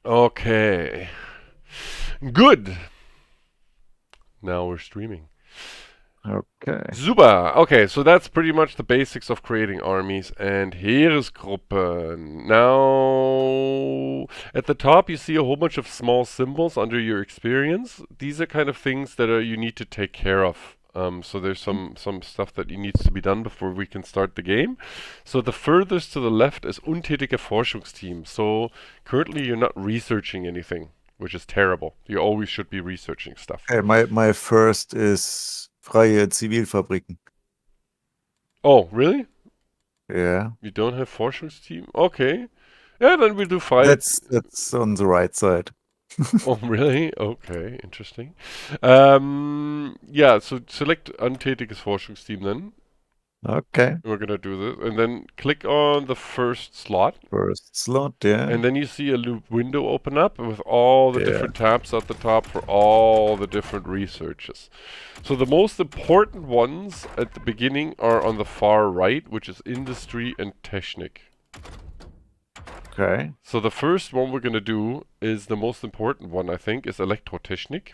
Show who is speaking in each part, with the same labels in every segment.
Speaker 1: Okay. Good. Now we're streaming.
Speaker 2: Okay.
Speaker 1: Super. Okay, so that's pretty much the basics of creating armies and Heeresgruppen. Now, at the top you see a whole bunch of small symbols under your experience. These are kind of things that you need to take care of. So there's some stuff that needs to be done before we can start the game. So the furthest to the left is untätige Forschungsteam. So currently you're not researching anything, which is terrible. You always should be researching stuff.
Speaker 2: Okay, my first is freie Zivilfabriken.
Speaker 1: Oh, really?
Speaker 2: Yeah.
Speaker 1: You don't have Forschungsteam? Okay. Yeah, then we'll do five.
Speaker 2: That's on the right side.
Speaker 1: Oh, really? Okay, interesting. Yeah, so select untätiges Forschungsteam then.
Speaker 2: Okay.
Speaker 1: We're gonna do this. And then click on the first slot.
Speaker 2: First slot, yeah.
Speaker 1: And then you see a loop window open up with all the different tabs at the top for all the different researches. So the most important ones at the beginning are on the far right, which is Industry and Technik.
Speaker 2: Okay.
Speaker 1: So the first one we're going to do is the most important one, I think, is Elektrotechnik.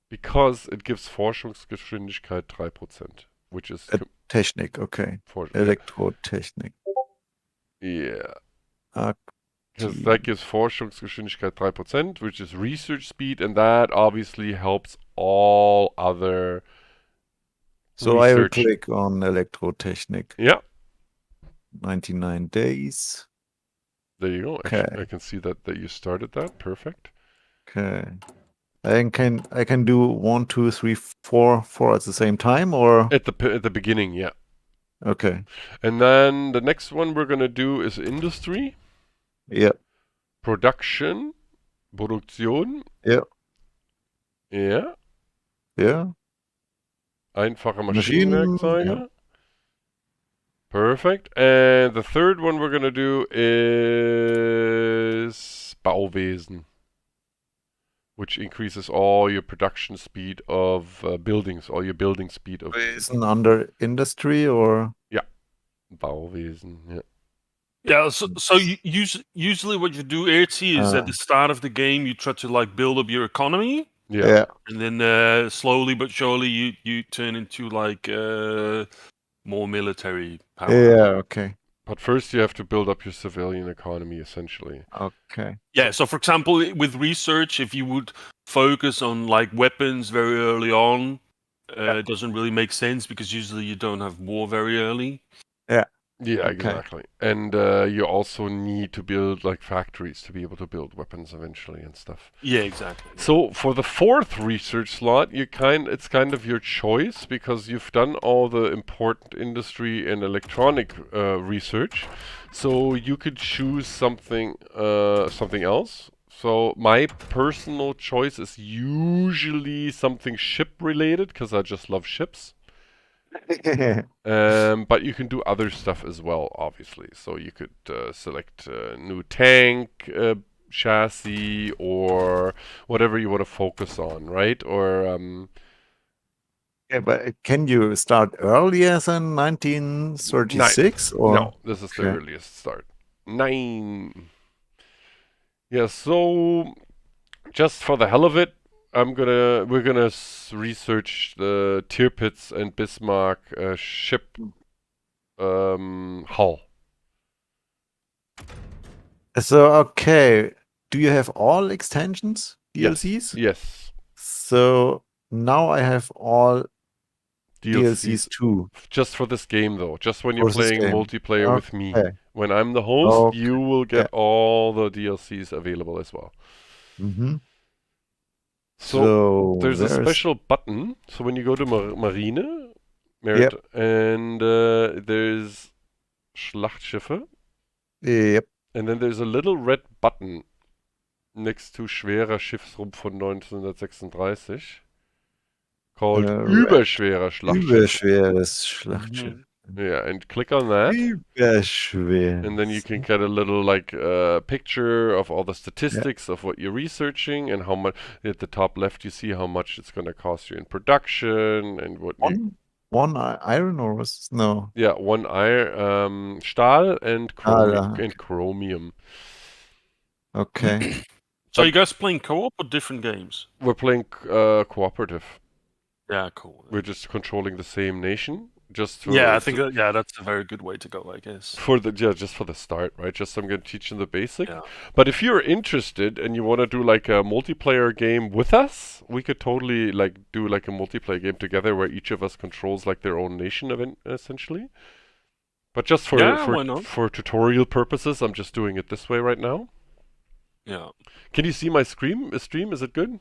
Speaker 1: Because it gives Forschungsgeschwindigkeit 3%, which is...
Speaker 2: Technik, okay. Elektrotechnik.
Speaker 1: Yeah. Because that gives Forschungsgeschwindigkeit 3%, which is research speed, and that obviously helps all other
Speaker 2: So
Speaker 1: research.
Speaker 2: I will click on Elektrotechnik.
Speaker 1: Yeah.
Speaker 2: 99 days.
Speaker 1: There you go.
Speaker 2: Okay.
Speaker 1: Actually, I can see that you started that. Perfect.
Speaker 2: Okay. I can do 1, 2, 3, 4 at the same time, or
Speaker 1: at the beginning, yeah.
Speaker 2: Okay.
Speaker 1: And then the next one we're gonna do is Industry.
Speaker 2: Yeah.
Speaker 1: Production. Produktion.
Speaker 2: Yeah.
Speaker 1: Yeah.
Speaker 2: Yeah.
Speaker 1: Einfache Maschinenwerkzeuge.
Speaker 2: Yeah.
Speaker 1: Perfect. And the third one we're gonna do is Bauwesen, which increases all your production speed of buildings, all your building speed of...
Speaker 2: Bauwesen under industry, or?
Speaker 1: Yeah. Bauwesen, yeah.
Speaker 3: Yeah, so usually what you do, Irzi, is at the start of the game you try to like build up your economy.
Speaker 1: Yeah.
Speaker 3: And then slowly but surely you turn into like more military power.
Speaker 2: Yeah, okay.
Speaker 1: But first you have to build up your civilian economy, essentially.
Speaker 2: Okay.
Speaker 3: Yeah, so for example, with research, if you would focus on like weapons very early on, it doesn't really make sense because usually you don't have war very early.
Speaker 2: Yeah.
Speaker 1: Yeah, exactly. And you also need to build like factories to be able to build weapons eventually and stuff.
Speaker 3: Yeah, exactly.
Speaker 1: So for the fourth research slot, it's kind of your choice because you've done all the important industry and electronic research. So you could choose something else. So my personal choice is usually something ship related because I just love ships. But you can do other stuff as well, obviously. So you could select a new tank chassis or whatever you want to focus on, right? Or
Speaker 2: yeah, but can you start earlier than 1936? Or?
Speaker 1: No, this is the earliest start. 9. Yeah, so just for the hell of it, we're gonna research the Tirpitz and Bismarck ship hull.
Speaker 2: So okay, do you have all extensions, DLCs?
Speaker 1: Yes.
Speaker 2: So now I have all DLCs too.
Speaker 1: Just for this game though, just when you're playing multiplayer with me. When I'm the host, you will get all the DLCs available as well.
Speaker 2: Mm-hmm.
Speaker 1: So there's a special button. So when you go to Marine, and there's Schlachtschiffe.
Speaker 2: Yep.
Speaker 1: And then there's a little red button next to schwerer Schiffsrumpf von 1936 called Überschwerer Schlachtschiff.
Speaker 2: Überschweres Schlachtschiff.
Speaker 1: Yeah, and click on that.
Speaker 2: Überschwer.
Speaker 1: And then you can get a little like picture of all the statistics of what you're researching and how much. At the top left, you see how much it's going to cost you in production and what.
Speaker 2: One iron or was no?
Speaker 1: Yeah, 1 iron, Stahl and chromium.
Speaker 2: Okay.
Speaker 3: So you guys playing co-op or different games?
Speaker 1: We're playing cooperative.
Speaker 3: Yeah, cool.
Speaker 1: We're just controlling the same nation. Just for,
Speaker 3: Yeah, I think that's a very good way to go, I guess.
Speaker 1: just for the start, right? Just I'm gonna teach them the basic.
Speaker 3: Yeah.
Speaker 1: But if you're interested and you want to do like a multiplayer game with us, we could totally like do like a multiplayer game together where each of us controls like their own nation event essentially. But just for
Speaker 3: Yeah, why not?
Speaker 1: for tutorial purposes, I'm just doing it this way right now.
Speaker 3: Yeah.
Speaker 1: Can you see my stream? Is it good?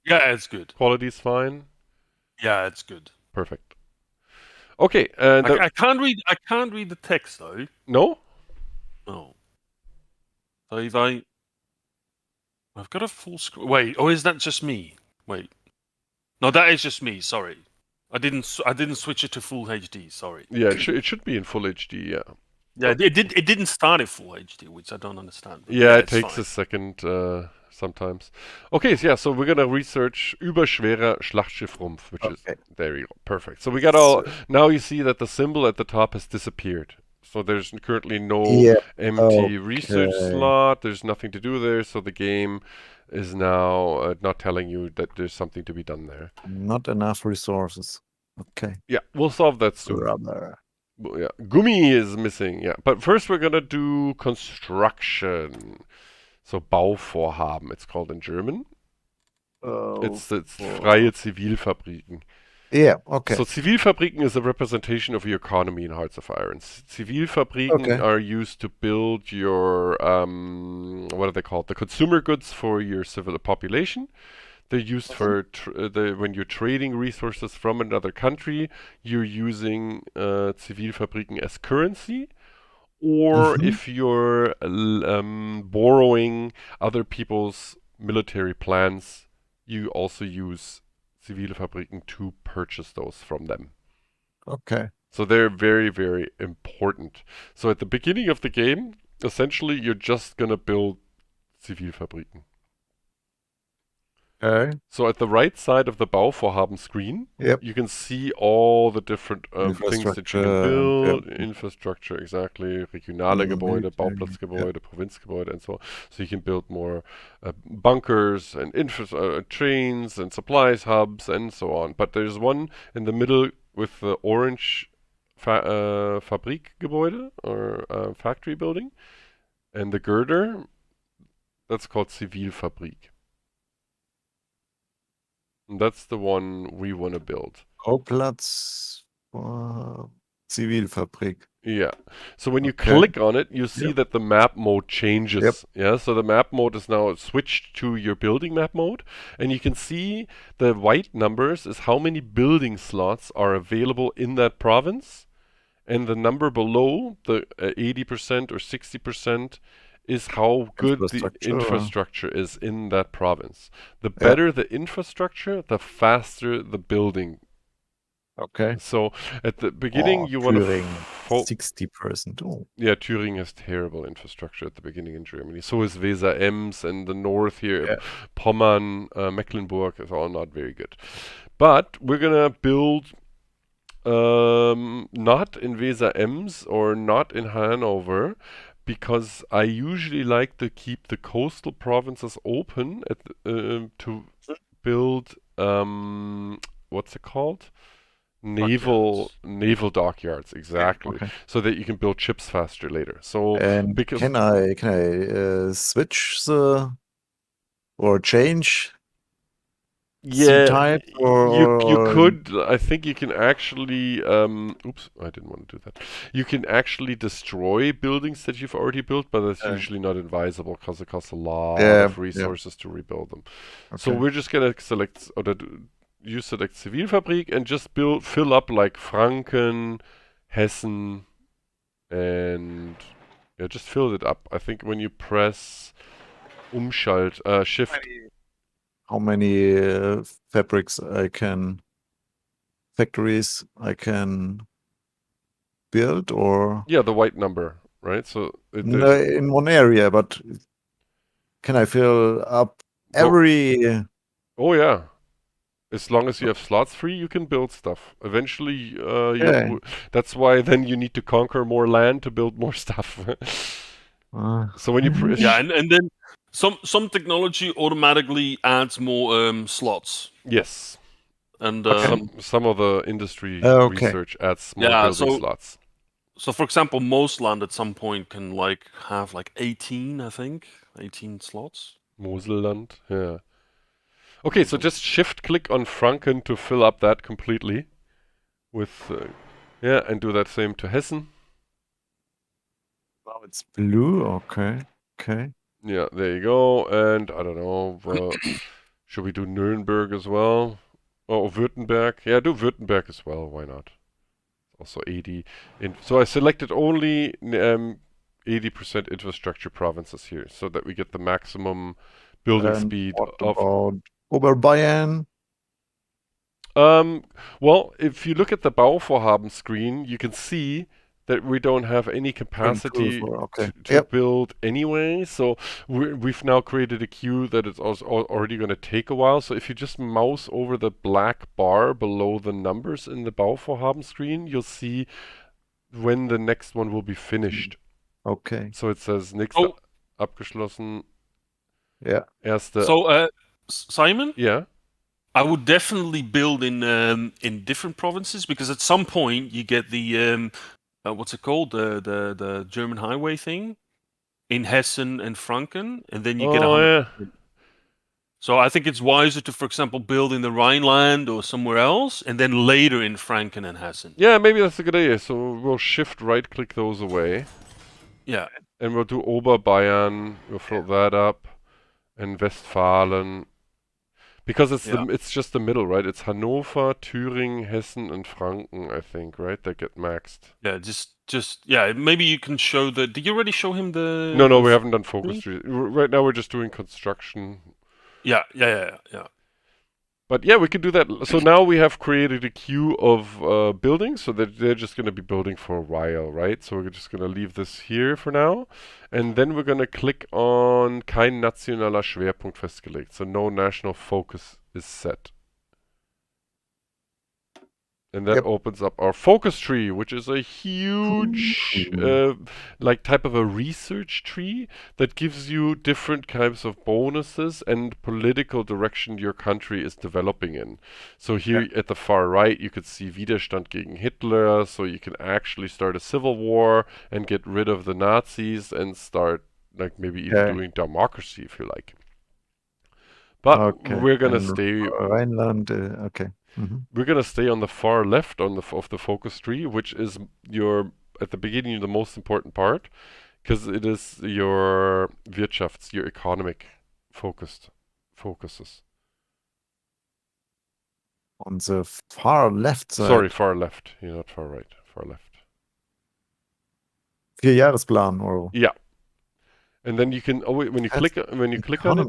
Speaker 3: Yeah, it's good.
Speaker 1: Quality's fine.
Speaker 3: Yeah, it's good.
Speaker 1: Perfect. Okay, and
Speaker 3: I can't read the text though.
Speaker 1: no?
Speaker 3: No. So if I've got a full screen. Wait, or is that just me? Wait. No, that is just me. Sorry. I didn't switch it to full HD. Sorry.
Speaker 1: Yeah, it should be in full HD, yeah.
Speaker 3: Yeah, it didn't start at full HD, which I don't understand. But
Speaker 1: Yeah, it
Speaker 3: it's
Speaker 1: takes
Speaker 3: fine.
Speaker 1: a second sometimes. Okay, so yeah, so we're gonna research überschwerer Schlachtschiffrumpf, which is there you go, perfect. So we got all. Now you see that the symbol at the top has disappeared. So there's currently no empty research slot. There's nothing to do there. So the game is now not telling you that there's something to be done there.
Speaker 2: Not enough resources. Okay.
Speaker 1: Yeah, we'll solve that soon.
Speaker 2: Brother.
Speaker 1: Yeah, Gummi is missing. Yeah, but first we're gonna do construction. So Bauvorhaben, it's called in German. It's freie Zivilfabriken.
Speaker 2: Yeah, okay.
Speaker 1: So Zivilfabriken is a representation of your economy in Hearts of Iron. Zivilfabriken are used to build your, what are they called? The consumer goods for your civil population. They're used for when you're trading resources from another country, you're using Zivilfabriken as currency. Or if you're borrowing other people's military plans, you also use Zivilfabriken to purchase those from them.
Speaker 2: Okay.
Speaker 1: So they're very, very important. So at the beginning of the game, essentially, you're just going to build Zivilfabriken.
Speaker 2: Okay.
Speaker 1: So at the right side of the Bauvorhaben screen, you can see all the different things that you can build. Infrastructure, exactly. Regionale Gebäude, Bauplatzgebäude, Provinzgebäude, and so on. So you can build more bunkers and trains and supplies hubs and so on. But there's one in the middle with the orange Fabrikgebäude or factory building. And the girder, that's called Zivilfabrik. And that's the one we want to build.
Speaker 2: Bauplatz Zivilfabrik.
Speaker 1: Yeah. So when you click on it, you see that the map mode changes. Yeah. So the map mode is now switched to your building map mode. And you can see the white numbers is how many building slots are available in that province. And the number below, the 80% or 60%, is how good the infrastructure is in that province. The better the infrastructure, the faster the building.
Speaker 2: Okay.
Speaker 1: So at the beginning, you want to
Speaker 2: 60%. Oh.
Speaker 1: Yeah, Thüringen has terrible infrastructure at the beginning in Germany. So is Weser-Ems and the north here, Pommern, Mecklenburg is all not very good. But we're gonna build not in Weser-Ems or not in Hanover, because I usually like to keep the coastal provinces open to build what's it called? Naval dockyards, exactly. So that you can build ships faster later. So because
Speaker 2: can I switch or change? Type
Speaker 1: you could. I think you can actually. Oops, I didn't want to do that. You can actually destroy buildings that you've already built, but that's usually not advisable because it costs a lot of resources to rebuild them. So we're just gonna select you select Zivilfabrik and just fill up like Franken, Hessen, and just fill it up. I think when you press Umschalt, Shift.
Speaker 2: How many factories I can build, or
Speaker 1: the white number, right? So
Speaker 2: in one area, but can I fill up every?
Speaker 1: Oh yeah, as long as you have slots free, you can build stuff. Eventually, that's why then you need to conquer more land to build more stuff. So when you
Speaker 3: Yeah, and then some technology automatically adds more slots.
Speaker 1: yes,
Speaker 3: And
Speaker 1: some of the industry
Speaker 2: Okay.
Speaker 1: research adds more
Speaker 3: Yeah,
Speaker 1: building
Speaker 3: so-
Speaker 1: slots.
Speaker 3: so for example, most land at some point can like have like 18, I think, 18 slots.
Speaker 1: Moselland, yeah. Okay, so
Speaker 3: Moselland.
Speaker 1: just shift click on Franken to fill up that completely with, yeah, and do that same to Hessen.
Speaker 2: Now it's blue. Okay. Okay.
Speaker 1: Yeah, there you go. And I don't know, should we do Nuremberg as well? Oh, Württemberg. Yeah, do Württemberg as well. Why not? Also 80. So I selected only 80% infrastructure provinces here, so that we get the maximum building
Speaker 2: And
Speaker 1: speed
Speaker 2: what
Speaker 1: of.
Speaker 2: about Oberbayern?
Speaker 1: Well, if you look at the Bauvorhaben screen, you can see that we don't have any capacity
Speaker 2: Okay.
Speaker 1: to
Speaker 2: Yep.
Speaker 1: build anyway. So we've now created a queue that is also already going to take a while. So if you just mouse over the black bar below the numbers in the Bauvorhaben screen, you'll see when the next one will be finished.
Speaker 2: Okay.
Speaker 1: So it says nächste
Speaker 3: Oh.
Speaker 1: abgeschlossen.
Speaker 2: Yeah.
Speaker 1: Erste.
Speaker 3: So, Simon,
Speaker 1: Yeah.
Speaker 3: I would definitely build in different provinces, because at some point you get the what's it called, the German highway thing in Hessen and Franken, and then you get
Speaker 1: Oh, yeah.
Speaker 3: So I think it's wiser to, for example, build in the Rhineland or somewhere else, and then later in Franken and Hessen.
Speaker 1: Yeah, maybe that's a good idea. So we'll shift right click those away.
Speaker 3: Yeah.
Speaker 1: And we'll do Oberbayern, we'll fill that up, and Westfalen. Because it's just the middle, right? It's Hannover, Thüringen, Hessen, and Franken, I think, right? That get maxed.
Speaker 3: Yeah, just yeah. Maybe you can show the. Did you already show him the?
Speaker 1: No,
Speaker 3: the
Speaker 1: we haven't done focus tree. Right now we're just doing construction.
Speaker 3: Yeah.
Speaker 1: But yeah, we can do that. So now we have created a queue of buildings, so that they're just going to be building for a while, right? So we're just going to leave this here for now. And then we're going to click on kein nationaler Schwerpunkt festgelegt. So no national focus is set. And that opens up our focus tree, which is a huge, like type of a research tree that gives you different kinds of bonuses and political direction your country is developing in. So here at the far right, you could see Widerstand gegen Hitler, so you can actually start a civil war and get rid of the Nazis and start like maybe even doing democracy if you like. But we're gonna stay.
Speaker 2: Rhineland. Okay.
Speaker 1: We're gonna stay on the far left of the focus tree, which is at the beginning the most important part, because it is your Wirtschafts, your economic focuses.
Speaker 2: On the far left side.
Speaker 1: Sorry, far left. You're not far right. Far left.
Speaker 2: Vierjahresplan or.
Speaker 1: Yeah. And then you can when you click on it.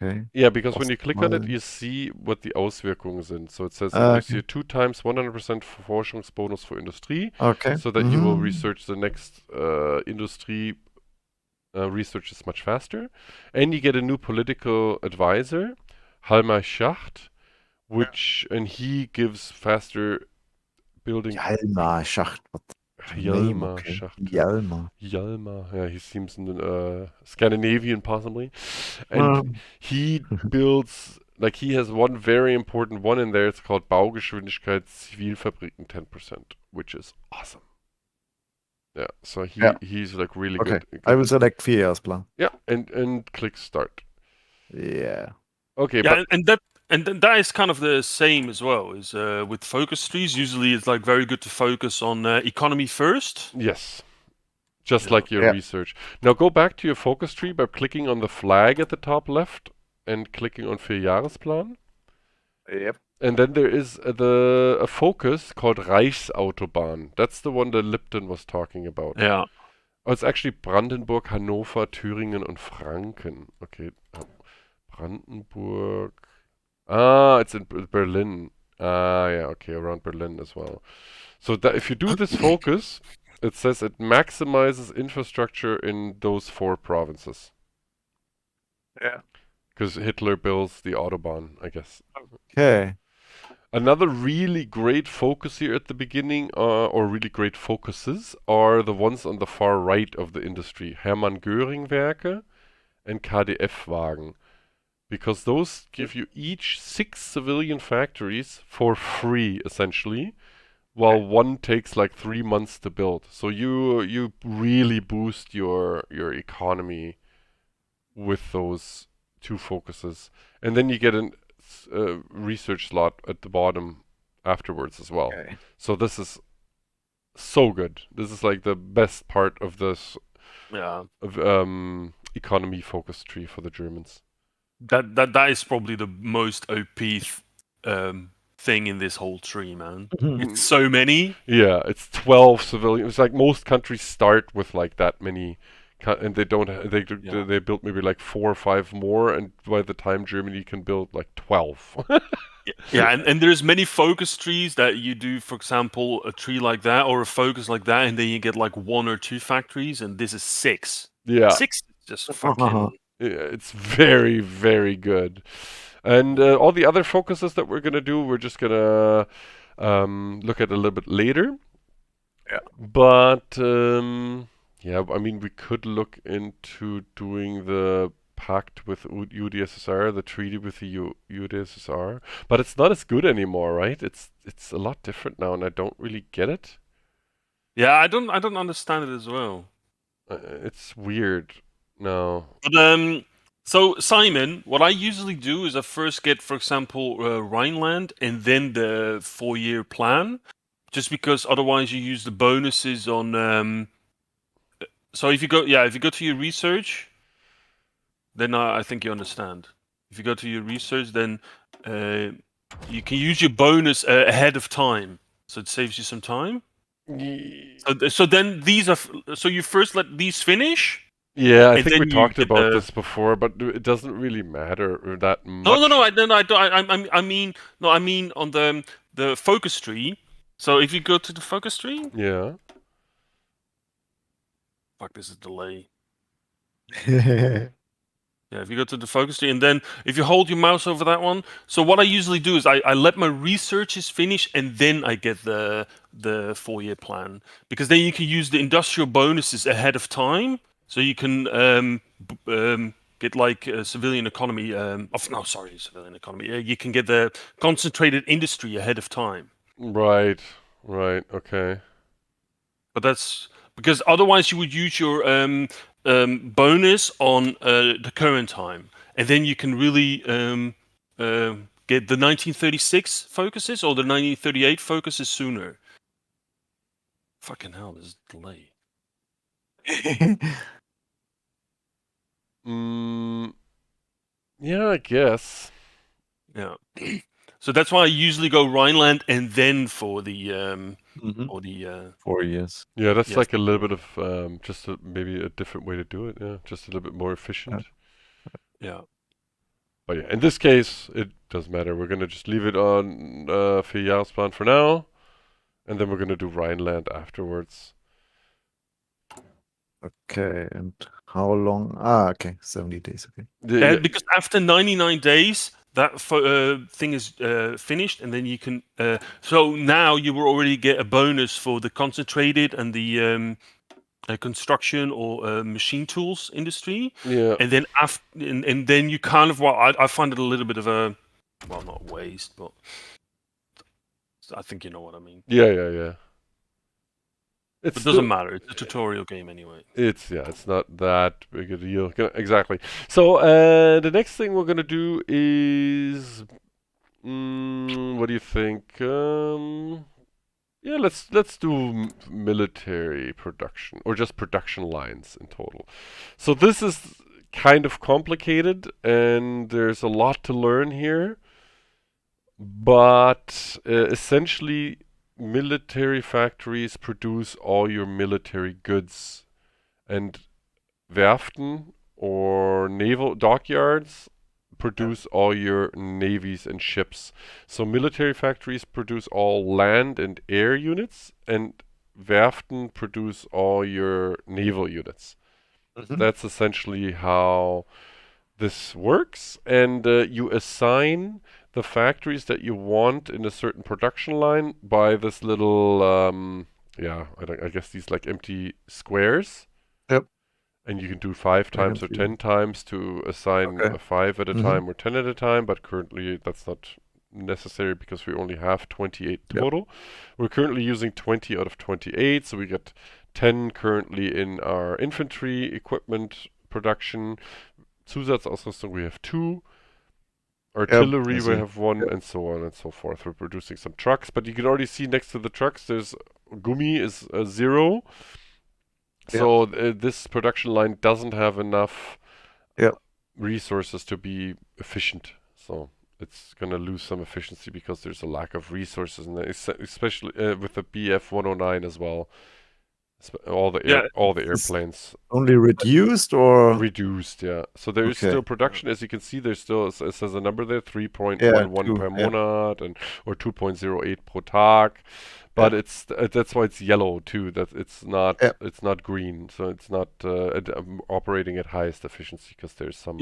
Speaker 2: Okay.
Speaker 1: Yeah, because when you click on it, you see what the Auswirkungen sind. So it says you see a 2 times 100% Forschungsbonus for Industrie.
Speaker 2: Okay.
Speaker 1: So that you will research the next industry research is much faster. And you get a new political advisor, Halmar Schacht, and he gives faster building.
Speaker 2: Halmar Schacht.
Speaker 1: Hjalmar Schacht. Hjalmar. Yeah, he seems Scandinavian possibly. And he builds, like he has one very important one in there. It's called Baugeschwindigkeit Zivilfabriken 10%, which is awesome. Yeah, so he's like really good.
Speaker 2: I will select Vierjahresplan.
Speaker 1: Yeah, and click start.
Speaker 2: Yeah.
Speaker 1: Okay,
Speaker 3: yeah, and that is kind of the same as well. Is with focus trees, usually it's like very good to focus on economy first.
Speaker 1: Yes, just like your research. Now go back to your focus tree by clicking on the flag at the top left and clicking on Vierjahresplan.
Speaker 2: Yep.
Speaker 1: And then there is a focus called Reichsautobahn. That's the one that Lipton was talking about.
Speaker 3: Yeah.
Speaker 1: Oh, it's actually Brandenburg, Hannover, Thüringen und Franken. Okay, Brandenburg. It's in Berlin. Yeah, okay, around Berlin as well. So that if you do this focus, it says it maximizes infrastructure in those 4 provinces.
Speaker 2: Yeah.
Speaker 1: Because Hitler builds the Autobahn, I guess.
Speaker 2: Okay.
Speaker 1: Another really great focus here at the beginning, or really great focuses, are the ones on the far right of the industry. Hermann Göring Werke and KdF-Wagen. Because those give you each 6 civilian factories for free, essentially, while one takes like 3 months to build. So you really boost your economy with those 2 focuses. And then you get a research slot at the bottom afterwards as well.
Speaker 2: Okay.
Speaker 1: So this is so good. This is like the best part of this economy focus tree for the Germans.
Speaker 3: That is probably the most OP thing in this whole tree, man. It's so many.
Speaker 1: Yeah, it's 12 civilian. It's like most countries start with like that many, and they don't. They build maybe like 4 or 5 more, and by the time Germany can build like 12.
Speaker 3: Yeah, and there's many focus trees that you do, for example, a tree like that or a focus like that, and then you get like 1 or 2 factories, and this is 6.
Speaker 1: Yeah,
Speaker 3: 6 is just fucking.
Speaker 1: yeah, it's very, very good. And all the other focuses that we're gonna do, we're just gonna look at a little bit later.
Speaker 2: Yeah.
Speaker 1: But yeah, I mean, we could look into doing the pact with UdSSR, the treaty with the UdSSR, but it's not as good anymore, right? It's a lot different now, and I don't really get it.
Speaker 3: Yeah, I don't understand it as well.
Speaker 1: It's weird. No.
Speaker 3: But so Simon, what I usually do is I first get, for example, Rhineland and then the 4-year plan, just because otherwise you use the bonuses on. So if you go to your research, then I think you understand. If you go to your research, then you can use your bonus ahead of time, so it saves you some time. So then these are so you first let these finish.
Speaker 1: Yeah, I
Speaker 3: And
Speaker 1: think
Speaker 3: then
Speaker 1: we
Speaker 3: you
Speaker 1: talked
Speaker 3: get
Speaker 1: about
Speaker 3: the-
Speaker 1: this before, but it doesn't really matter that much.
Speaker 3: No, I don't. I mean on the focus tree. So if you go to the focus tree,
Speaker 1: Yeah.
Speaker 3: fuck, this is delay. Yeah, if you go to the focus tree, and then if you hold your mouse over that one. So what I usually do is I let my researches finish, and then I get the 4-year plan, because then you can use the industrial bonuses ahead of time, so you can get like a civilian economy. Civilian economy. You can get the concentrated industry ahead of time.
Speaker 1: Right. Okay.
Speaker 3: But that's because otherwise you would use your bonus on the current time, and then you can really get the 1936 focuses or the 1938 focuses sooner. Fucking hell, there's a delay.
Speaker 1: Yeah, I guess.
Speaker 3: Yeah. So that's why I usually go Rhineland and then for the or the
Speaker 2: 4 years.
Speaker 1: Yeah, that's
Speaker 3: Yes.
Speaker 1: like a little bit of just maybe a different way to do it. Yeah, just a little bit more efficient.
Speaker 3: yeah.
Speaker 1: But yeah, in this case, it doesn't matter. We're gonna just leave it on 4-Jahresplan for now, and then we're gonna do Rhineland afterwards.
Speaker 2: Okay, and how long? Okay, 70 days. Okay.
Speaker 1: Yeah,
Speaker 3: Because after 99 days, that thing is finished, and then you can. So now you will already get a bonus for the concentrated and the construction or machine tools industry,
Speaker 1: yeah.
Speaker 3: and then and then you kind of I find it a little bit of a not waste, but I think you know what I mean.
Speaker 1: Yeah.
Speaker 3: It doesn't matter. It's a tutorial game anyway.
Speaker 1: It's not that big a deal. Exactly. So the next thing we're gonna do is, what do you think? Yeah, let's do military production, or just production lines in total. So this is kind of complicated, and there's a lot to learn here. But essentially, military factories produce all your military goods, and Werften or naval dockyards produce all your navies and ships. So military factories produce all land and air units, and Werften produce all your naval units. That's essentially how this works, and you assign the factories that you want in a certain production line by this little, I guess these like empty squares.
Speaker 2: Yep.
Speaker 1: And you can do 5
Speaker 2: I can
Speaker 1: times or
Speaker 2: see
Speaker 1: 10 times to assign
Speaker 2: Okay.
Speaker 1: a 5 at a
Speaker 2: Mhm.
Speaker 1: time or 10 at a time, but currently that's not necessary because we only have 28
Speaker 2: Yep.
Speaker 1: total. We're currently using 20 out of 28, so we got 10 currently in our infantry equipment production. Zusatzausrüstung we have 2.
Speaker 2: Yep,
Speaker 1: Artillery
Speaker 2: I
Speaker 1: we
Speaker 2: see.
Speaker 1: have 1,
Speaker 2: Yep.
Speaker 1: and so on and so forth. We're producing some trucks, but you can already see next to the trucks there's Gummi is 0. So this production line doesn't have enough
Speaker 2: Yep.
Speaker 1: resources to be efficient. So it's going to lose some efficiency because there's a lack of resources, and especially with the BF-109 as well. All the airplanes
Speaker 2: Only reduced or
Speaker 1: reduced, yeah. So there is
Speaker 2: Okay.
Speaker 1: still production, as you can see. There's still it says a number there, 3.11
Speaker 2: 2,
Speaker 1: per
Speaker 2: yeah.
Speaker 1: monat, and or 2.08 pro Tag. But it's that's why it's yellow too. That it's not
Speaker 2: Yeah.
Speaker 1: green, so it's not operating at highest efficiency because there's some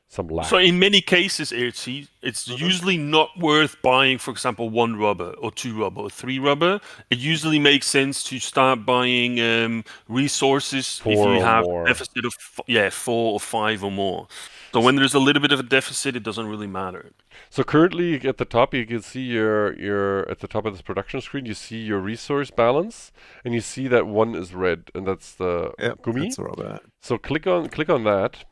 Speaker 1: some lack.
Speaker 3: So in many cases, Irzi, it's usually not worth buying, for example, 1 rubber or 2 rubber or 3 rubber. It usually makes sense to start buying resources
Speaker 1: 4
Speaker 3: if you
Speaker 1: or
Speaker 3: have
Speaker 1: more.
Speaker 3: a deficit of 4 or 5 or more. So when there's a little bit of a deficit, it doesn't really matter.
Speaker 1: So currently at the top you can see your at the top of this production screen you see your resource balance, and you see that 1 is red, and that's the Gummi.
Speaker 2: That's rubber.
Speaker 1: So click on that.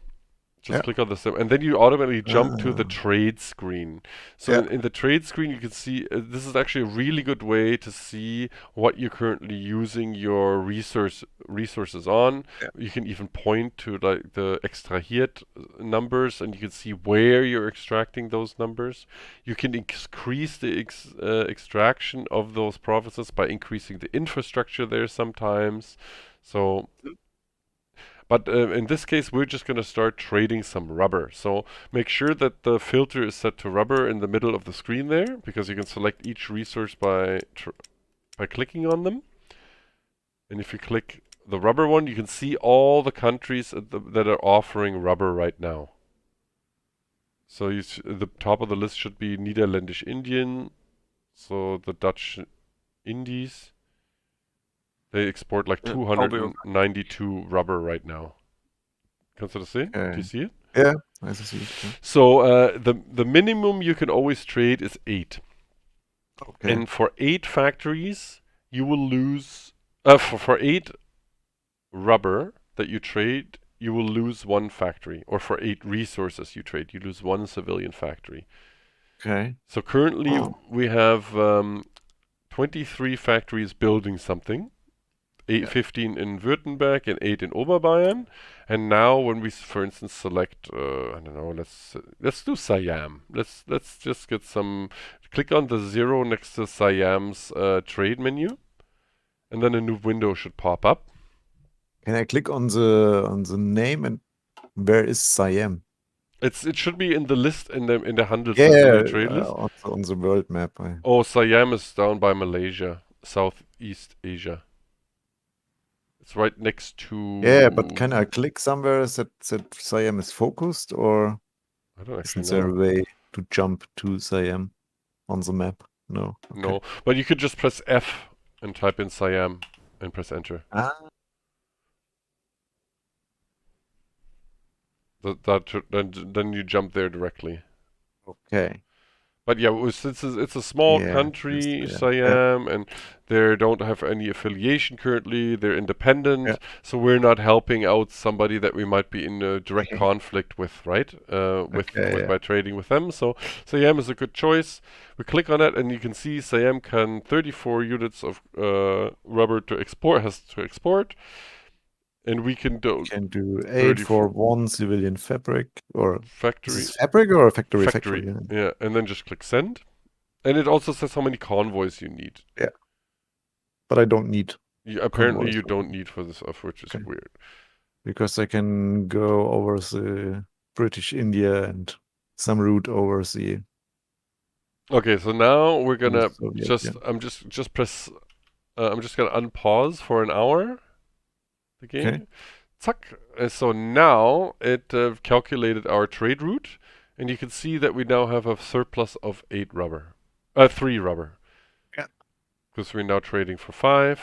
Speaker 1: Just
Speaker 2: Yeah.
Speaker 1: click on the and then you automatically jump to the trade screen. So
Speaker 2: Yeah.
Speaker 1: in the trade screen you can see this is actually a really good way to see what you're currently using your resources on.
Speaker 2: Yeah.
Speaker 1: You can even point to like the extrahiert numbers, and you can see where you're extracting those numbers. You can increase the extraction of those provinces by increasing the infrastructure there sometimes. So but in this case, we're just going to start trading some rubber. So make sure that the filter is set to rubber in the middle of the screen there, because you can select each resource by clicking on them. And if you click the rubber one, you can see all the countries that are offering rubber right now. So the top of the list should be Niederländisch Indien, so the Dutch Indies. They export like 292 rubber right now. Kannst du das sehen? Do you see it?
Speaker 2: Yeah, I see it. Yeah.
Speaker 1: So the minimum you can always trade is 8.
Speaker 2: Okay.
Speaker 1: And for 8 factories, you will lose for 8 rubber that you trade, you will lose 1 factory. Or for 8 resources you trade, you lose 1 civilian factory.
Speaker 2: Okay.
Speaker 1: So currently we have 23 factories building something. 15 in Württemberg and 8 in Oberbayern. And now when we, for instance, select, I don't know, let's do Siam. Let's just get some, click on the 0 next to Siam's trade menu, and then a new window should pop up.
Speaker 2: Can I click on the name, and where is Siam?
Speaker 1: It should be in the list in the Handelsliste, in the trade list.
Speaker 2: On the world map.
Speaker 1: Oh, Siam is down by Malaysia, Southeast Asia. It's right next to.
Speaker 2: Yeah, but can I click somewhere that Siam is focused, or
Speaker 1: I don't actually
Speaker 2: is there
Speaker 1: know.
Speaker 2: a way to jump to Siam on the map? No. Okay.
Speaker 1: No, but you could just press F and type in Siam and press enter. Then you jump there directly.
Speaker 2: Okay.
Speaker 1: But yeah, since it's a small country, Siam, and they don't have any affiliation currently, they're independent, so we're not helping out somebody that we might be in a direct conflict with, right? By trading with them. So Siam is a good choice. We click on it, and you can see Siam can 34 units of rubber to export. And we can do
Speaker 2: 8 for 1 civilian fabric or
Speaker 1: factory.
Speaker 2: Is this fabric or factory?
Speaker 1: Factory. Yeah, and then just click send. And it also says how many convoys you need.
Speaker 2: Yeah. But I don't need.
Speaker 1: Apparently you don't need for this stuff, which is weird.
Speaker 2: Because I can go over the British India and some route over the.
Speaker 1: Okay, so now we're gonna
Speaker 2: Soviet,
Speaker 1: I'm just press. I'm just gonna unpause for an hour. The game.
Speaker 2: Okay.
Speaker 1: Zack. So now it calculated our trade route, And you can see that we now have a surplus of 3 rubber.
Speaker 2: Yeah.
Speaker 1: Because we're now trading for 5.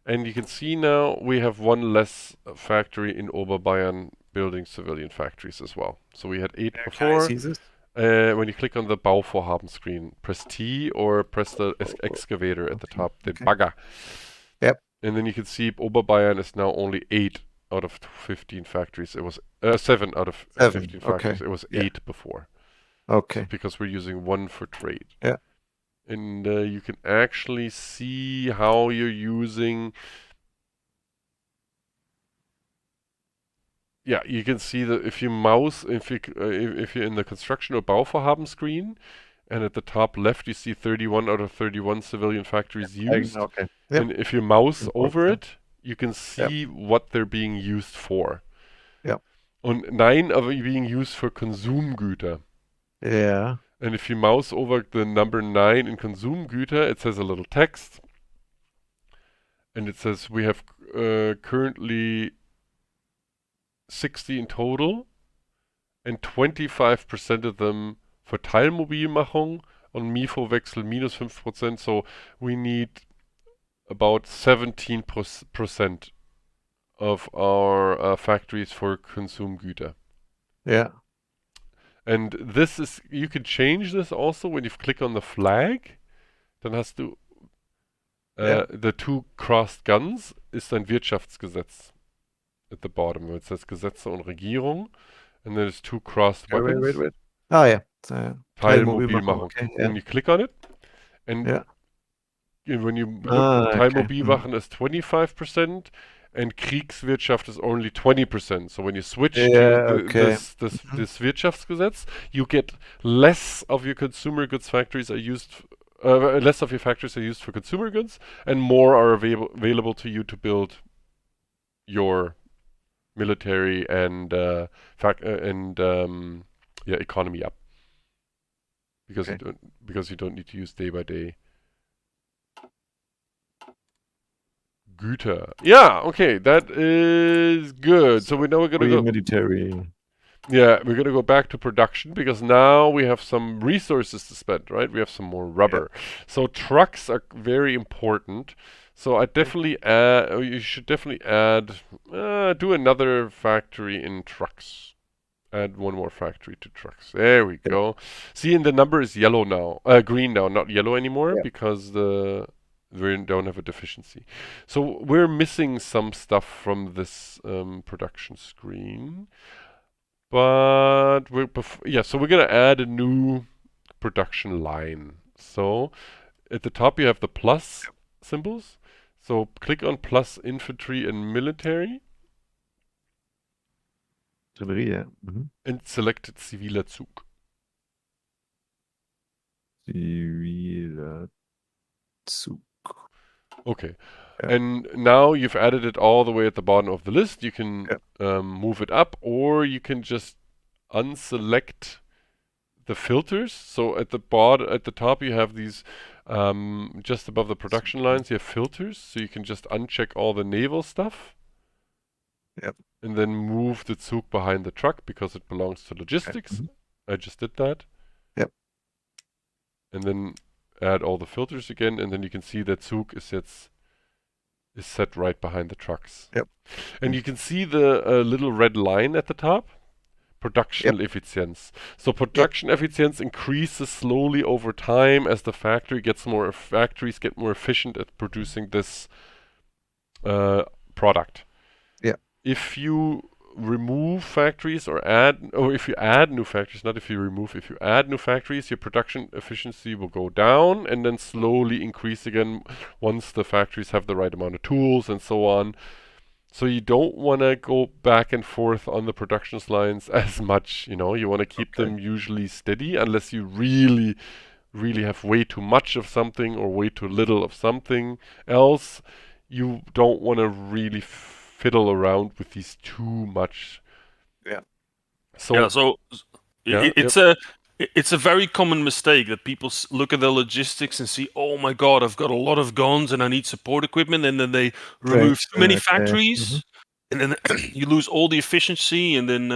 Speaker 1: And you can see now we have 1 less factory in Oberbayern building civilian factories as well. So we had 8
Speaker 2: Can I
Speaker 1: before.
Speaker 2: see this?
Speaker 1: When you click on the Bauvorhaben screen, press T or press the excavator at the top, the bagger.
Speaker 2: Yep.
Speaker 1: And then you can see Oberbayern is now only 8 out of 15 factories. It was 7 out of 15 factories. It was 8 before.
Speaker 2: Okay.
Speaker 1: Because we're using 1 for trade.
Speaker 2: Yeah.
Speaker 1: And you can actually see how you're using. Yeah, you can see that if you mouse, if you're in the construction or Bauvorhaben screen, and at the top left you see 31 out of 31 civilian factories used.
Speaker 2: Okay. Yep.
Speaker 1: And if you mouse over it, you can see what they're being used for.
Speaker 2: Yep.
Speaker 1: And 9 are being used for Konsumgüter.
Speaker 2: Yeah.
Speaker 1: And if you mouse over the number 9 in Konsumgüter, it says a little text. And it says we have currently 60 in total, and 25% of them for Teilmobilmachung und MIFO-Wechsel minus 5%. So we need about 17% of our factories for Konsumgüter.
Speaker 2: Yeah.
Speaker 1: And this is, you can change this also when you click on the flag. Dann hast du the 2 crossed guns ist ein Wirtschaftsgesetz at the bottom where it says Gesetze und Regierung, and there's 2 crossed weapons.
Speaker 2: Wait. Oh yeah.
Speaker 1: Teilmobilmachung.
Speaker 2: Okay,
Speaker 1: And you click on it, and when you look, Teilmobilwachen is 25%, and Kriegswirtschaft is only 20%. So when you switch to this Wirtschaftsgesetz, you get less of your consumer goods factories are used. Less of your factories are used for consumer goods, and more are available to you to build your military and economy up. Because you don't need to use day by day. Güter. Yeah, okay, that is good. So we're gonna go
Speaker 2: military.
Speaker 1: Yeah, we're gonna go back to production because now we have some resources to spend, right? We have some more rubber. So trucks are very important. So I definitely you should definitely add do another factory in trucks. Add 1 more factory to trucks. There we go. See, and the number is yellow now, green now, not yellow anymore because we don't have a deficiency. So we're missing some stuff from this production screen. But so we're gonna add a new production line. So at the top you have the plus symbols. So click on plus infantry and military. And select ziviler Zug.
Speaker 2: Ziviler Zug.
Speaker 1: Okay. And now you've added it all the way at the bottom of the list. You can move it up, or you can just unselect the filters. So at the top you have these just above the production lines, you have filters. So you can just uncheck all the naval stuff.
Speaker 2: Yep.
Speaker 1: And then move the Zug behind the truck because it belongs to logistics. I just did that.
Speaker 2: Yep.
Speaker 1: And then add all the filters again, and then you can see that Zug is set right behind the trucks.
Speaker 2: Yep.
Speaker 1: And you can see the little red line at the top. Production Effizienz. So production efficiency increases slowly over time as the factories get more efficient at producing this product.
Speaker 2: Yeah.
Speaker 1: If you remove factories if you add new factories, not if you remove, if you add new factories, your production efficiency will go down and then slowly increase again once the factories have the right amount of tools and so on. So you don't want to go back and forth on the production lines as much, you want to keep them usually steady unless you really, really have way too much of something or way too little of something else. You don't want to really fiddle around with these too much.
Speaker 3: It's a very common mistake that people look at the logistics and see, oh my god, I've got a lot of guns and I need support equipment, and then they remove too many factories, and then you lose all the efficiency, and then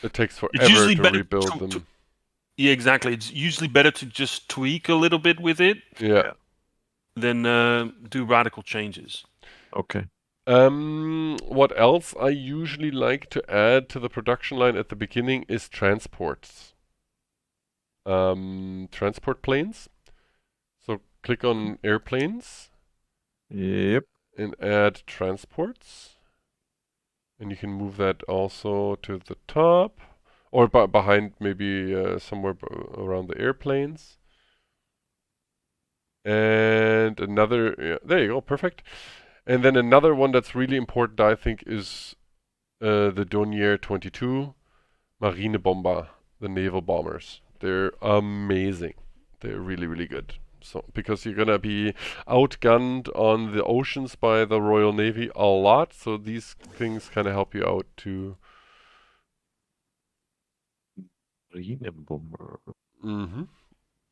Speaker 1: it takes forever to rebuild them.
Speaker 3: Yeah, exactly. It's usually better to just tweak a little bit with it
Speaker 1: Yeah.
Speaker 3: than do radical changes.
Speaker 2: Okay.
Speaker 1: What else I usually like to add to the production line at the beginning is transports. Transport planes. So click on airplanes
Speaker 2: Yep.
Speaker 1: and add transports. And you can move that also to the top or behind maybe somewhere around the airplanes. And another, yeah, there you go, perfect. And then another one that's really important, I think, is the Dornier 22 Marinebomber, the naval bombers. They're amazing. They're really, really good. So because you're gonna be outgunned on the oceans by the Royal Navy a lot, so these things kind of help you out too.
Speaker 2: Marinebomber.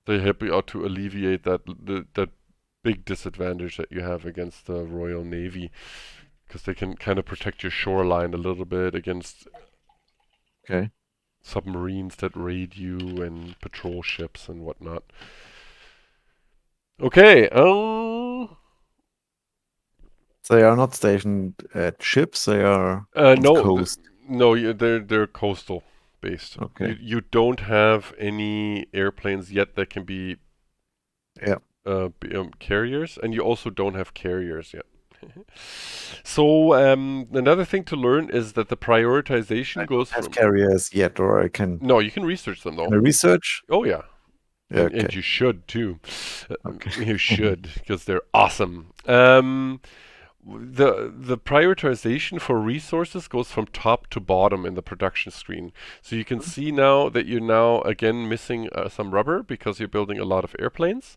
Speaker 1: They help you out to alleviate that big disadvantage that you have against the Royal Navy, because they can kind of protect your shoreline a little bit against submarines that raid you and patrol ships and whatnot. Okay.
Speaker 2: They are not stationed at ships. They are on
Speaker 1: No,
Speaker 2: coast.
Speaker 1: no, they're coastal based.
Speaker 2: Okay.
Speaker 1: You don't have any airplanes yet that can be carriers, and you also don't have carriers yet. So another thing to learn is that the prioritization goes
Speaker 2: have
Speaker 1: from
Speaker 2: carriers yet, or I can.
Speaker 1: No, you can research them though.
Speaker 2: Can I research?
Speaker 1: Oh yeah.
Speaker 2: Yeah,
Speaker 1: And you should too.
Speaker 2: Okay.
Speaker 1: You should, because they're awesome. The prioritization for resources goes from top to bottom in the production screen. So you can see now that you're now again missing some rubber because you're building a lot of airplanes.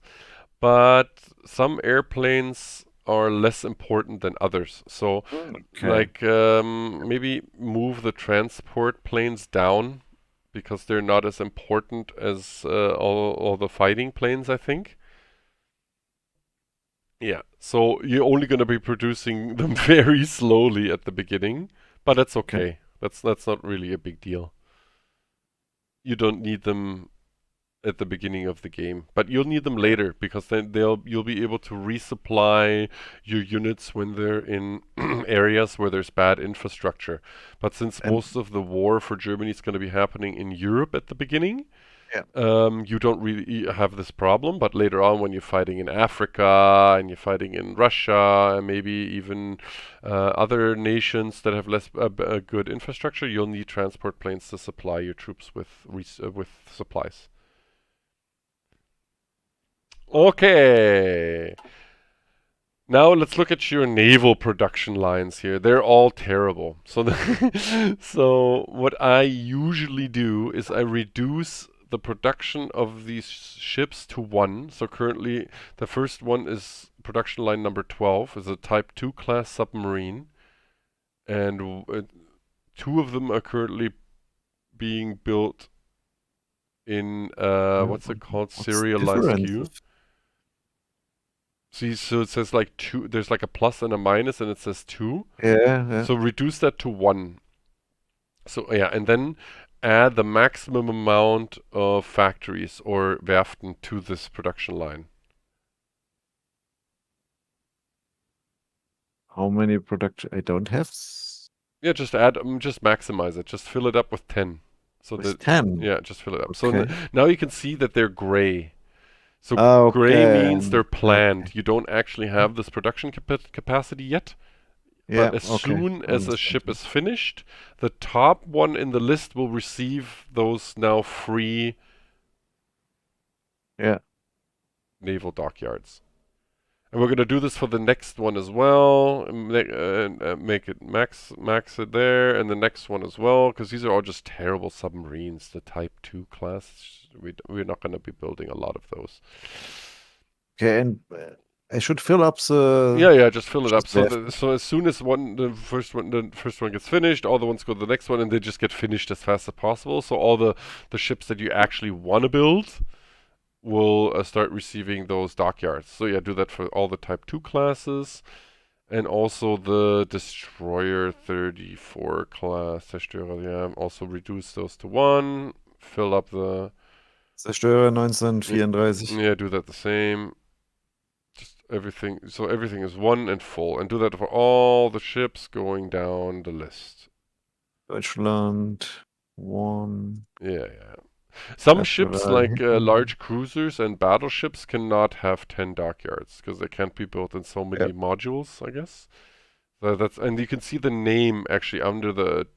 Speaker 1: But some airplanes are less important than others. So like maybe move the transport planes down because they're not as important as all the fighting planes, I think. Yeah, so you're only going to be producing them very slowly at the beginning, but that's okay. That's not really a big deal. You don't need them at the beginning of the game, but you'll need them later because then you'll be able to resupply your units when they're in areas where there's bad infrastructure. But since most of the war for Germany is going to be happening in Europe at the beginning, you don't really have this problem. But later on, when you're fighting in Africa and you're fighting in Russia and maybe even other nations that have less a good infrastructure, you'll need transport planes to supply your troops with supplies. Okay. Now let's look at your naval production lines here. They're all terrible. So so what I usually do is I reduce the production of these ships to 1. So currently the first one is production line number 12, is a Type 2 class submarine. And 2 of them are currently being built in what's it called? Serialized queue. See, so it says like 2, there's like a plus and a minus and it says 2.
Speaker 2: Yeah.
Speaker 1: So reduce that to 1. So yeah, and then add the maximum amount of factories or Werften to this production line.
Speaker 2: How many production? I don't have.
Speaker 1: Yeah, just add, just maximize it. Just fill it up with 10. So
Speaker 2: with 10?
Speaker 1: Yeah, just fill it up.
Speaker 2: Okay.
Speaker 1: So now you can see that they're gray. So gray means they're planned. Okay. You don't actually have this production capacity yet.
Speaker 2: Yeah,
Speaker 1: but as soon as a ship is finished, the top one in the list will receive those now free naval dockyards. And we're going to do this for the next one as well. Make it max it there, and the next one as well, because these are all just terrible submarines. The Type 2 class, we're not going to be building a lot of those.
Speaker 2: Okay, and I should fill up the.
Speaker 1: Yeah, just fill it up. So as soon as the first one gets finished, all the ones go to the next one, and they just get finished as fast as possible. So all the ships that you actually want to build will start receiving those dockyards. So yeah, do that for all the Type 2 classes, and also the Destroyer 34 class. Also reduce those to 1. Fill up the
Speaker 2: Zerstörer 1934.
Speaker 1: Yeah, do that the same. Just everything. So everything is 1 and full. And do that for all the ships going down the list.
Speaker 2: Deutschland 1.
Speaker 1: Yeah. Some
Speaker 2: That's
Speaker 1: ships,
Speaker 2: what I
Speaker 1: like
Speaker 2: hit.
Speaker 1: large cruisers and battleships, cannot have 10 dockyards because they can't be built in so many
Speaker 2: Yep.
Speaker 1: modules, I guess. So and you can see the name actually under the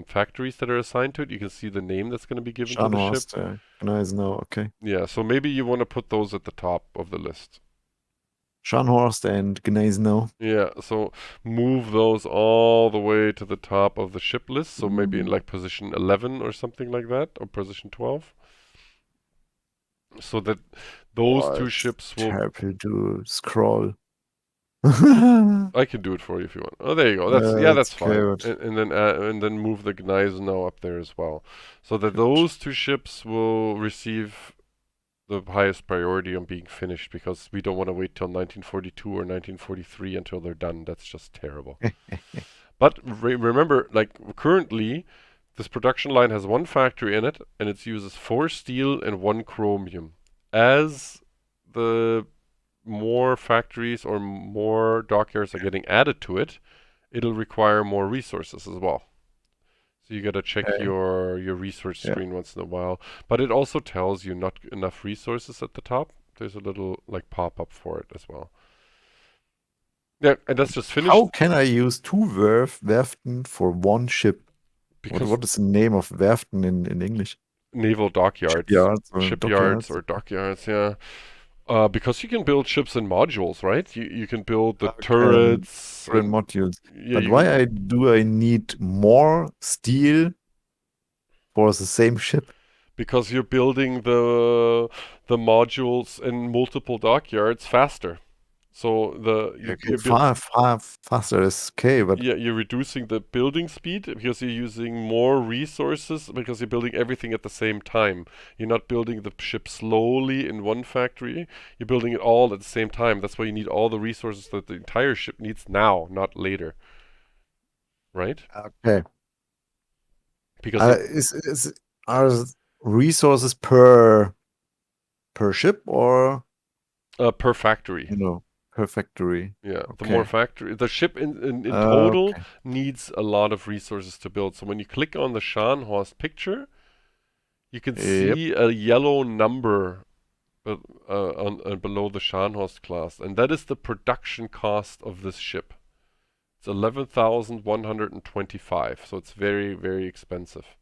Speaker 1: factories that are assigned to it. You can see the name that's going to be given to the ship.
Speaker 2: Scharnhorst, Gneisenau, okay.
Speaker 1: Yeah, so maybe you want to put those at the top of the list.
Speaker 2: Scharnhorst and Gneisenau.
Speaker 1: Yeah, so move those all the way to the top of the ship list. So maybe in like position 11 or something like that, or position 12. So that those two
Speaker 2: it's
Speaker 1: ships will...
Speaker 2: terrible to scroll.
Speaker 1: I can do it for you if you want. Oh, there you go. That's
Speaker 2: That's
Speaker 1: fine.
Speaker 2: okay,
Speaker 1: And then move the Gneisenau up there as well, so that those two ships will receive the highest priority on being finished, because we don't want to wait till 1942 or 1943 until they're done. That's just terrible. But remember, like currently, this production line has 1 factory in it, and it uses 4 steel and 1 chromium. As the more factories or more dockyards are getting added to it, it'll require more resources as well. So you gotta check
Speaker 2: Okay.
Speaker 1: your resource screen once in a while. But it also tells you not enough resources at the top. There's a little like pop-up for it as well. Yeah, and that's just finished.
Speaker 2: How can I use 2 Werften for 1 ship?
Speaker 1: Because
Speaker 2: What is the name of Werften in English?
Speaker 1: Naval Dockyards.
Speaker 2: Shipyards
Speaker 1: or dockyards, yeah. Because you can build ships in modules, right? You can build the turrets.
Speaker 2: Different modules.
Speaker 1: Yeah,
Speaker 2: But why do I need more steel for the same ship?
Speaker 1: Because you're building the modules in multiple dockyards faster. So you're
Speaker 2: faster is okay, but
Speaker 1: yeah, you're reducing the building speed because you're using more resources, because you're building everything at the same time. You're not building the ship slowly in one factory. You're building it all at the same time. That's why you need all the resources that the entire ship needs now, not later. Right?
Speaker 2: okay.
Speaker 1: Because
Speaker 2: Are resources per ship or
Speaker 1: per factory.
Speaker 2: Per factory?
Speaker 1: Yeah, the
Speaker 2: Okay.
Speaker 1: more factory, the ship in total
Speaker 2: Okay.
Speaker 1: needs a lot of resources to build. So when you click on the Scharnhorst picture, you can see a yellow number below the Scharnhorst class, and that is the production cost of this ship. It's 11,125, so it's very, very expensive.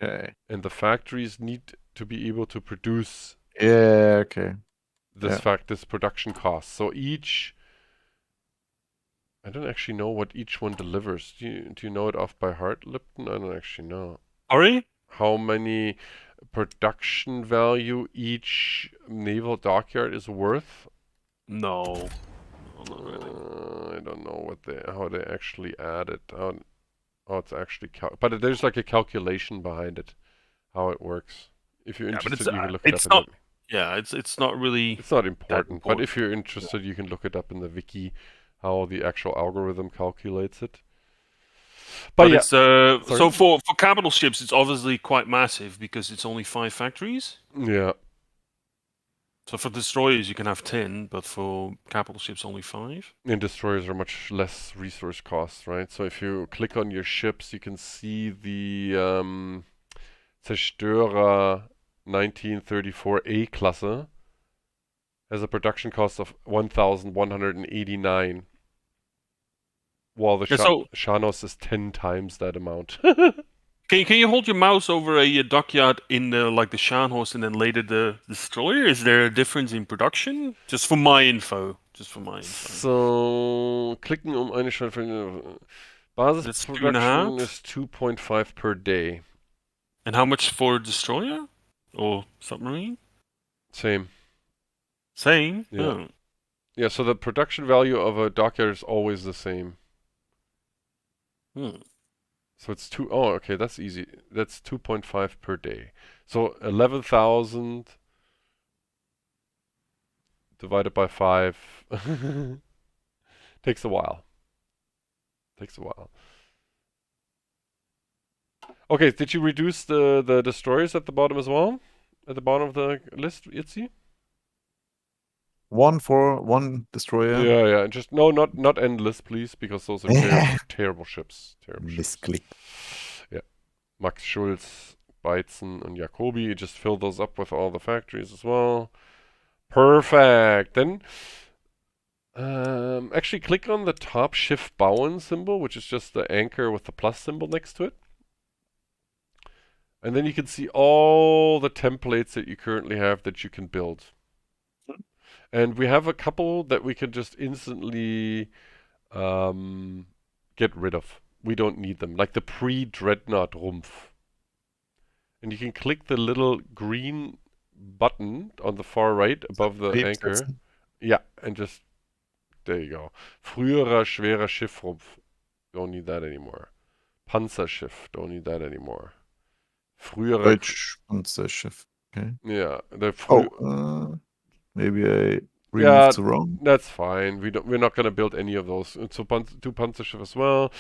Speaker 2: Okay.
Speaker 1: And the factories need to be able to produce
Speaker 2: Okay.
Speaker 1: this production cost. So I don't actually know what each one delivers. Do you know it off by heart, Lipton? I don't actually know.
Speaker 3: Sorry?
Speaker 1: How many production value each naval dockyard is worth?
Speaker 3: No. Not really.
Speaker 1: I don't know how they actually add it. How it's actually but there's like a calculation behind it, how it works. If you're interested, you can look it up.
Speaker 3: It's not really.
Speaker 1: It's not important, but
Speaker 3: important.
Speaker 1: if you're interested, you can look it up in the wiki, how the actual algorithm calculates it. But yeah,
Speaker 3: it's so for capital ships, it's obviously quite massive because it's only 5 factories.
Speaker 1: Yeah.
Speaker 3: So for destroyers, you can have 10, but for capital ships, only 5.
Speaker 1: And destroyers are much less resource costs, right? So if you click on your ships, you can see the Zerstörer 1934A Klasse has a production cost of 1,189, while the Scharnhorst is 10 times that amount.
Speaker 3: Can you hold your mouse over a dockyard in the Scharnhorst and then later the destroyer? Is there a difference in production? Just for my info.
Speaker 1: So clicking eine Stelle. Basis production is 2.5 per day.
Speaker 3: And how much for destroyer or submarine?
Speaker 1: Same.
Speaker 3: Same?
Speaker 1: Yeah.
Speaker 3: Oh.
Speaker 1: Yeah, so the production value of a dockyard is always the same. So it's okay, that's easy. That's 2.5 per day. So 11,000 divided by 5 takes a while. Okay, did you reduce the destroyers at the bottom as well? At the bottom of the list, Itzy?
Speaker 2: One destroyer.
Speaker 1: Yeah, yeah. Just no, not endless, please, because those are terrible ships. Terrible ships.
Speaker 2: Misclick.
Speaker 1: Yeah. Max Schulz, Beitzen, and Jacobi. Just fill those up with all the factories as well. Perfect. Then, actually, click on the top Schiff bauen symbol, which is just the anchor with the plus symbol next to it. And then you can see all the templates that you currently have that you can build. And we have a couple that we can just instantly get rid of. We don't need them, like the pre-Dreadnought Rumpf. And you can click the little green button on the far right above the anchor. Yeah, and just, there you go. Früherer schwerer Schiffrumpf. Don't need that anymore. Panzerschiff. Don't need that anymore. Früherer...
Speaker 2: Deutsch Panzerschiff. Okay.
Speaker 1: Yeah. The
Speaker 2: maybe I removed the wrong.
Speaker 1: That's fine. We're not gonna build any of those. So two Panzerschiff as well.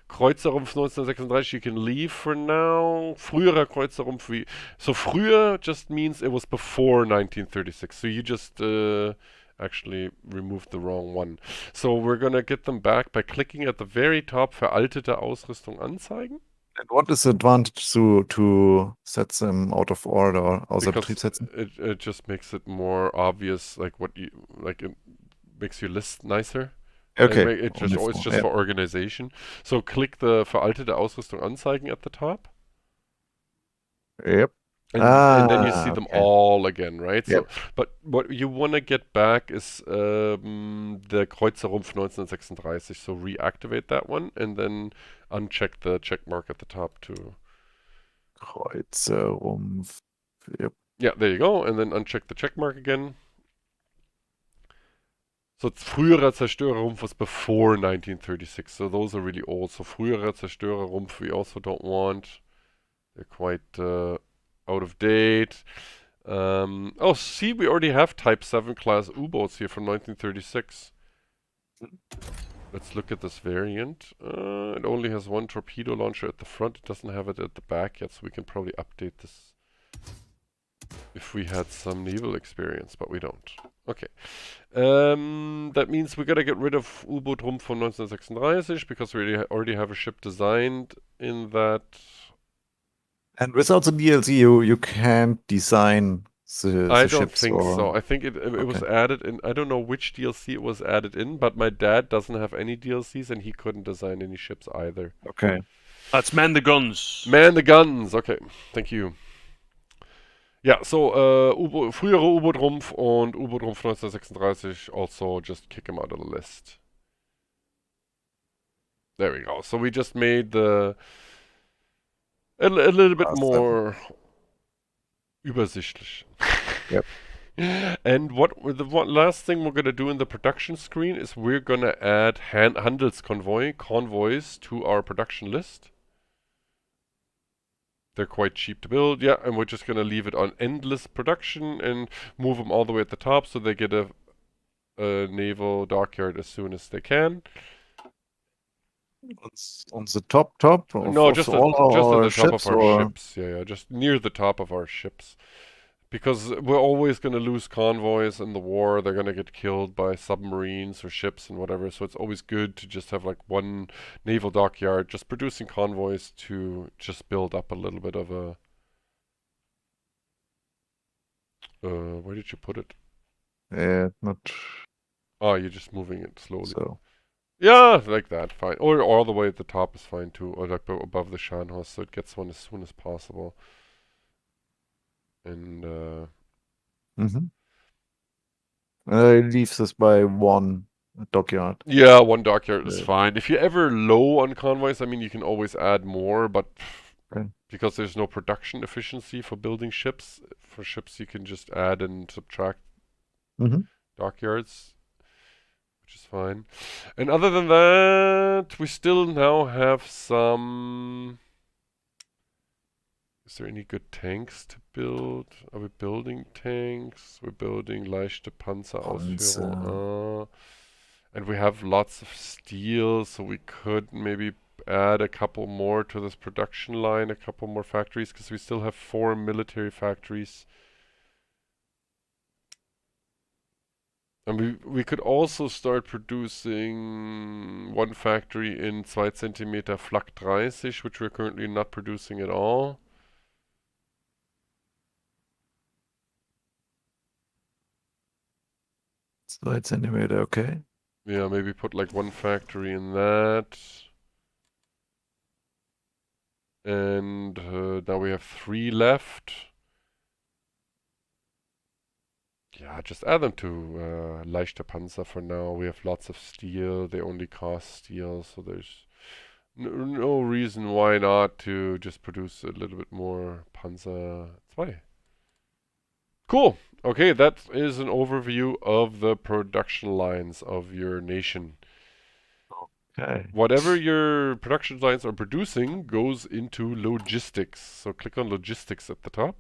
Speaker 1: Kreuzerrumpf 1936 you can leave for now. Früherer Kreuzerrumpf so früher just means it was before 1936. So you just actually removed the wrong one. So we're gonna get them back by clicking at the very top veraltete Ausrüstung anzeigen.
Speaker 2: And what is the advantage to set them out of order?
Speaker 1: It just makes it more obvious, like it makes your list nicer.
Speaker 2: Okay.
Speaker 1: It's just for organization. So click the veraltete Ausrüstung anzeigen at the top.
Speaker 2: Yep.
Speaker 1: And then you see them
Speaker 2: okay.
Speaker 1: all again, right?
Speaker 2: Yep.
Speaker 1: So, but what you want to get back is the Kreuzerrumpf 1936. So reactivate that one and then uncheck the check mark at the top too.
Speaker 2: Kreuzerrumpf. Yep.
Speaker 1: Yeah, there you go. And then uncheck the check mark again. So früherer Zerstörerrumpf was before 1936. So those are really old. So früherer Zerstörerrumpf we also don't want. They're quite out of date. Oh, see, we already have Type 7 class U-boats here from 1936. Let's look at this variant. It only has one torpedo launcher at the front. It doesn't have it at the back yet, so we can probably update this if we had some naval experience, but we don't. Okay. That means we gotta get rid of U-boat Rumpf from 1936 because we already have a ship designed in that.
Speaker 2: And without the DLC, you can't design the
Speaker 1: I
Speaker 2: ships.
Speaker 1: don't think so. I think it
Speaker 2: Okay.
Speaker 1: was added in. I don't know which DLC it was added in, but my dad doesn't have any DLCs and he couldn't design any ships either.
Speaker 2: Okay.
Speaker 3: Let's man the guns.
Speaker 1: Man the guns. Okay, thank you. Ja, so frühere U-Boot-Rumpf und U-Boot-Rumpf 1936 also just kick him out of the list. There we go. So we just made a little bit more übersichtlich.
Speaker 2: Yep.
Speaker 1: And the last thing we're going to do in the production screen is we're going to add convoys to our production list. They're quite cheap to build, yeah, and we're just going to leave it on endless production and move them all the way at the top so they get a naval dockyard as soon as they can.
Speaker 2: On the top?
Speaker 1: No, just at the top of our ships. Yeah, just near the top of our ships. Because we're always going to lose convoys in the war. They're going to get killed by submarines or ships and whatever. So it's always good to just have like one naval dockyard just producing convoys to just build up a little bit of a... where did you put it?
Speaker 2: Not...
Speaker 1: Oh, you're just moving it slowly.
Speaker 2: So.
Speaker 1: Yeah, like that, fine. Or all the way at the top is fine too. Or like above the Scharnhorst, so it gets one as soon as possible. And
Speaker 2: I leave this by one dockyard.
Speaker 1: Yeah, one dockyard is fine. If you're ever low on convoys, I mean, you can always add more, but because there's no production efficiency for building ships, for ships you can just add and subtract dockyards, which is fine. And other than that, we still now have some... Is there any good tanks to build? Are we building tanks? We're building leichte Panzerausführung. And we have lots of steel, so we could maybe add a couple more to this production line, a couple more factories, because we still have 4 military factories. And we could also start producing one factory in 2 cm Flak 30, which we're currently not producing at all.
Speaker 2: So it's centimeter, okay.
Speaker 1: Yeah, maybe put like one factory in that. And now we have 3 left. Yeah, just add them to leichte Panzer for now. We have lots of steel. They only cost steel, so there's no reason why not to just produce a little bit more Panzer 2. Cool. Okay, that is an overview of the production lines of your nation.
Speaker 2: Okay.
Speaker 1: Whatever your production lines are producing goes into logistics. So click on logistics at the top.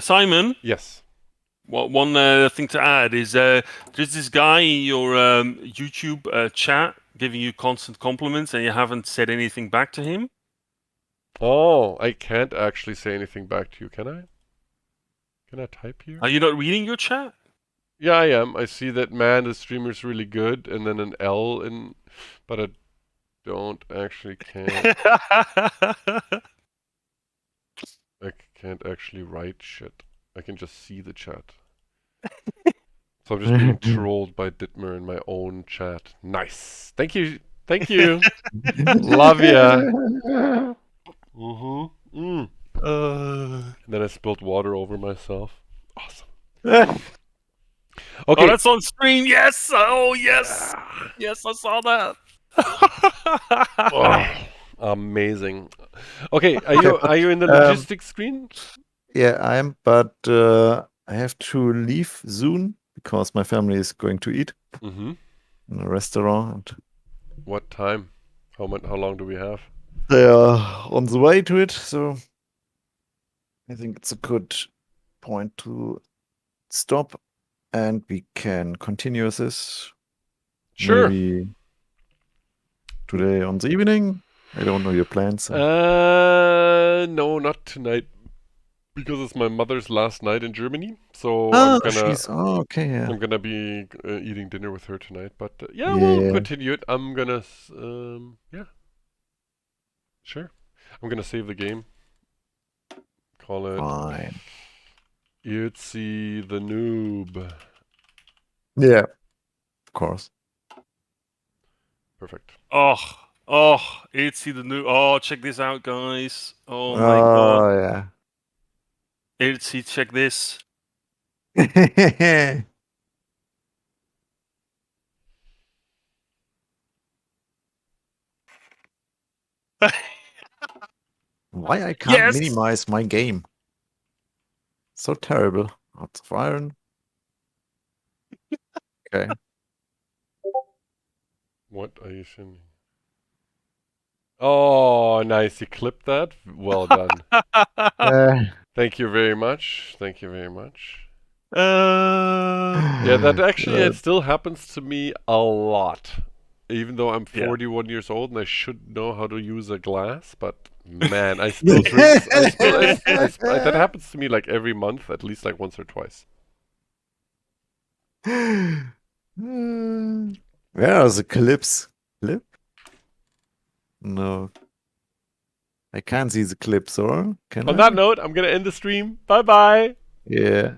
Speaker 3: Simon,
Speaker 1: Yes.
Speaker 3: one thing to add is there's this guy in your YouTube chat giving you constant compliments, and you haven't said anything back to him.
Speaker 1: Oh, I can't actually say anything back to you, can I? Can I type here?
Speaker 3: Are you not reading your chat?
Speaker 1: Yeah, I am. I see that man, the streamer's really good, and then an L in, but I don't actually can't. I can't actually write shit. I can just see the chat. So I'm just being trolled by Dittmer in my own chat. Nice. Thank you. Thank you. Love ya. Mm. And then I spilled water over myself. Awesome. Okay.
Speaker 3: Oh, that's on stream. Yes. Oh, yes. Yes, I saw that.
Speaker 1: Oh, amazing. Okay, are you in the logistics screen?
Speaker 2: Yeah, I am, but I have to leave soon because my family is going to eat in a restaurant.
Speaker 1: What time? How long do we have?
Speaker 2: They are on the way to it, so I think it's a good point to stop, and we can continue this.
Speaker 1: Sure.
Speaker 2: Maybe today on the evening. I don't know your plans.
Speaker 1: No, not tonight, because it's my mother's last night in Germany. So
Speaker 2: okay, yeah.
Speaker 1: I'm gonna be eating dinner with her tonight. But yeah, we'll continue it. I'm gonna yeah, sure. I'm gonna save the game. Call it
Speaker 2: Fine.
Speaker 1: Irzi the Noob.
Speaker 2: Yeah, of course.
Speaker 1: Perfect.
Speaker 3: Oh, Irzi the new. Oh, check this out, guys. Oh my god.
Speaker 2: Oh yeah.
Speaker 3: Irzi, check this.
Speaker 2: Why I can't minimize my game? So terrible. Hearts of Iron. Okay.
Speaker 1: What are you sending? Oh, nice. You clipped that? Well done. Thank you very much. Thank you very much. Yeah, that actually it still happens to me a lot. Even though I'm 41 years old and I should know how to use a glass, but man, I still drink. That happens to me like every month, at least like once or twice.
Speaker 2: Where are the clips? Clip? No. I can't see the clips, or can I?
Speaker 1: On that note, I'm gonna end the stream. Bye bye.
Speaker 2: Yeah.